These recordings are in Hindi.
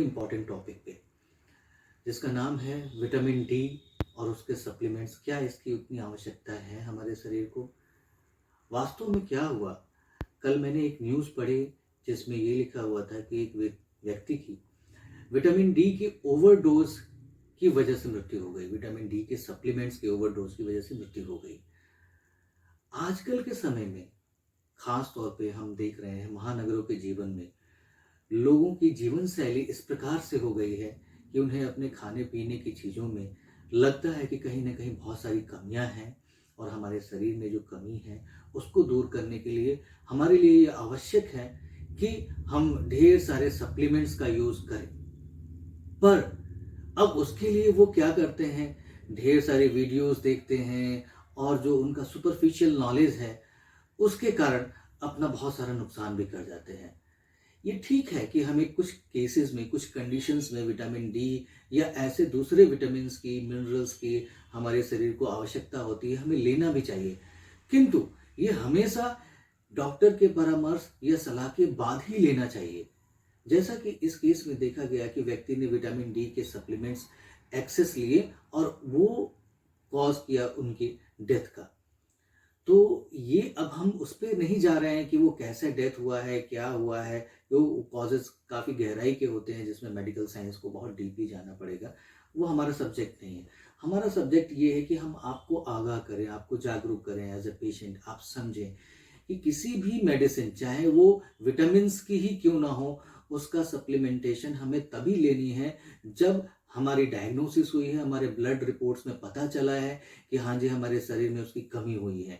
इम्पोर्टेंट टॉपिक पे जिसका नाम है विटामिन डी और उसके सप्लीमेंट्स। क्या इसकी उतनी आवश्यकता है हमारे शरीर को? वास्तव में क्या हुआ, कल मैंने एक न्यूज़ पढ़ी जिसमें ये लिखा हुआ था कि एक व्यक्ति की विटामिन डी की ओवरडोज की वजह से मृत्यु हो गई। विटामिन डी के सप्लीमेंट्स की ओवरडोज की वजह से मृत्यु हो गई। आजकल के समय में खास तौर पे हम देख रहे हैं महानगरों के जीवन में लोगों की जीवन शैली इस प्रकार से हो गई है कि उन्हें अपने खाने पीने की चीज़ों में लगता है कि कहीं ना कहीं बहुत सारी कमियां हैं, और हमारे शरीर में जो कमी है उसको दूर करने के लिए हमारे लिए ये आवश्यक है कि हम ढेर सारे सप्लीमेंट्स का यूज़ करें। पर अब उसके लिए वो क्या करते हैं, ढेर सारे वीडियोस देखते हैं और जो उनका सुपरफिशियल नॉलेज है उसके कारण अपना बहुत सारा नुकसान भी कर जाते हैं। ये ठीक है कि हमें कुछ केसेस में, कुछ कंडीशंस में विटामिन डी या ऐसे दूसरे विटामिन्स की, मिनरल्स की हमारे शरीर को आवश्यकता होती है, हमें लेना भी चाहिए। किंतु ये हमेशा डॉक्टर के परामर्श या सलाह के बाद ही लेना चाहिए। जैसा कि इस केस में देखा गया कि व्यक्ति ने विटामिन डी के सप्लीमेंट्स एक्सेस लिए और वो कॉज किया उनकी डेथ का। तो ये अब हम उस पे नहीं जा रहे हैं कि वो कैसे डेथ हुआ है, क्या हुआ है। वो कॉजेज काफ़ी गहराई के होते हैं जिसमें मेडिकल साइंस को बहुत डीपली जाना पड़ेगा। वो हमारा सब्जेक्ट नहीं है। हमारा सब्जेक्ट ये है कि हम आपको आगाह करें, आपको जागरूक करें। एज ए पेशेंट आप समझें कि किसी भी मेडिसिन, चाहे वो विटामिन्स की ही क्यों ना हो, उसका सप्लीमेंटेशन हमें तभी लेनी है जब हमारी डायग्नोसिस हुई है, हमारे ब्लड रिपोर्ट्स में पता चला है कि हाँ जी हमारे शरीर में उसकी कमी हुई है।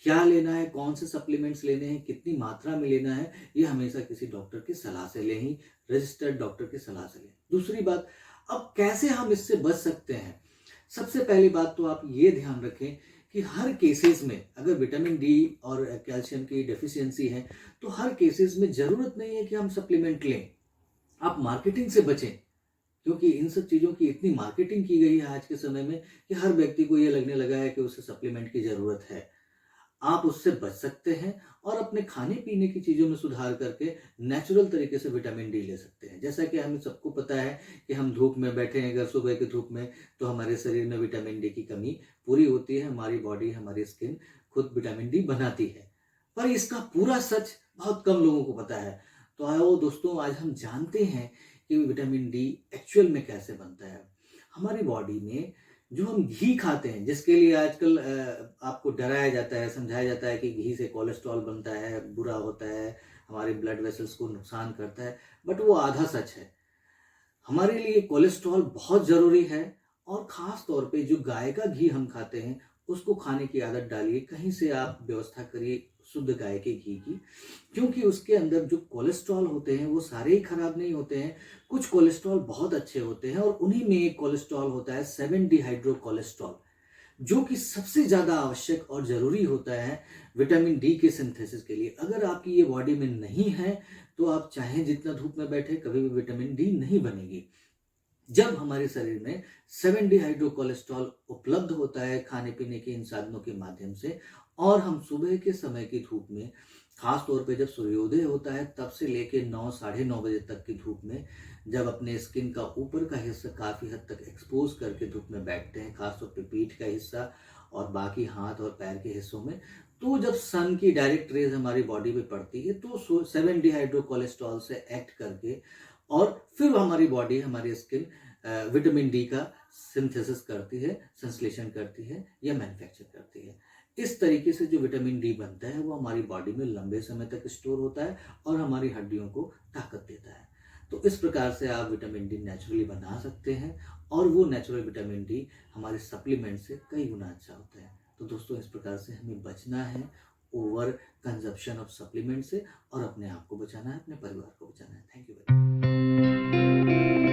क्या लेना है, कौन से सप्लीमेंट्स लेने हैं, कितनी मात्रा में लेना है, ये हमेशा किसी डॉक्टर की सलाह से लें ही, रजिस्टर्ड डॉक्टर की सलाह से लें। दूसरी बात, अब कैसे हम इससे बच सकते हैं? सबसे पहली बात तो आप ये ध्यान रखें कि हर केसेस में अगर विटामिन डी और कैल्शियम की डेफिशिएंसी है तो हर केसेस में ज़रूरत नहीं है कि हम सप्लीमेंट लें। आप मार्केटिंग से बचें, क्योंकि इन सब चीज़ों की इतनी मार्केटिंग की गई है आज के समय में कि हर व्यक्ति को ये लगने लगा है कि उसे सप्लीमेंट की ज़रूरत है। आप उससे बच सकते हैं और अपने खाने पीने की चीज़ों में सुधार करके नेचुरल तरीके से विटामिन डी ले सकते हैं। जैसा कि हमें सबको पता है कि हम धूप में बैठे हैं अगर सुबह की धूप में, तो हमारे शरीर में विटामिन डी की कमी पूरी होती है। हमारी बॉडी, हमारी स्किन खुद विटामिन डी बनाती है। पर इसका पूरा सच बहुत कम लोगों को पता है। तो आओ दोस्तों, आज हम जानते हैं कि विटामिन डी एक्चुअल में कैसे बनता है। हमारी बॉडी में जो हम घी खाते हैं, जिसके लिए आजकल आपको डराया जाता है, समझाया जाता है कि घी से कोलेस्ट्रॉल बनता है, बुरा होता है, हमारे ब्लड वेसल्स को नुकसान करता है, बट वो आधा सच है। हमारे लिए कोलेस्ट्रॉल बहुत ज़रूरी है, और ख़ास तौर पे जो गाय का घी हम खाते हैं उसको खाने की आदत डालिए। कहीं से आप व्यवस्था करिए शुद्ध गाय के घी की, क्योंकि उसके अंदर जो कोलेस्ट्रॉल होते हैं वो सारे ही खराब नहीं होते हैं। कुछ कोलेस्ट्रॉल बहुत अच्छे होते हैं और उन्हीं में एक कोलेस्ट्रॉल होता है 7 डिहाइड्रो कोलेस्ट्रॉल, जो कि सबसे ज़्यादा आवश्यक और ज़रूरी होता है विटामिन डी के सिंथेसिस के लिए। अगर आपकी ये बॉडी में नहीं है तो आप चाहे जितना धूप में बैठे, कभी भी विटामिन डी नहीं बनेगी। जब हमारे शरीर में 7 डिहाइड्रो कोलेस्ट्रॉल उपलब्ध होता है खाने पीने के इन साधनों के माध्यम से, और हम सुबह के समय की धूप में, खास तौर पे जब सूर्योदय होता है तब से लेके 9 साढ़े 9 बजे तक की धूप में, जब अपने स्किन का ऊपर का हिस्सा काफ़ी हद तक एक्सपोज करके धूप में बैठते हैं, खास तौर पे पीठ का हिस्सा और बाकी हाथ और पैर के हिस्सों में, तो जब सन की डायरेक्ट रेज हमारी बॉडी पे पड़ती है तो 7 डिहाइड्रो कोलेस्ट्रॉल से एक्ट करके और फिर हमारी बॉडी, हमारी स्किन विटामिन डी का सिंथेसिस करती है, संश्लेषण करती है या मैन्युफैक्चर करती है। इस तरीके से जो विटामिन डी बनता है वो हमारी बॉडी में लंबे समय तक स्टोर होता है और हमारी हड्डियों को ताकत देता है। तो इस प्रकार से आप विटामिन डी नेचुरली बना सकते हैं, और वो नेचुरल विटामिन डी हमारे सप्लीमेंट से कई गुना अच्छा होता है। तो दोस्तों, इस प्रकार से हमें बचना है ओवर कंजप्शन ऑफ सप्लीमेंट से, और अपने आप को बचाना है, अपने परिवार को बचाना है। Thank you very much.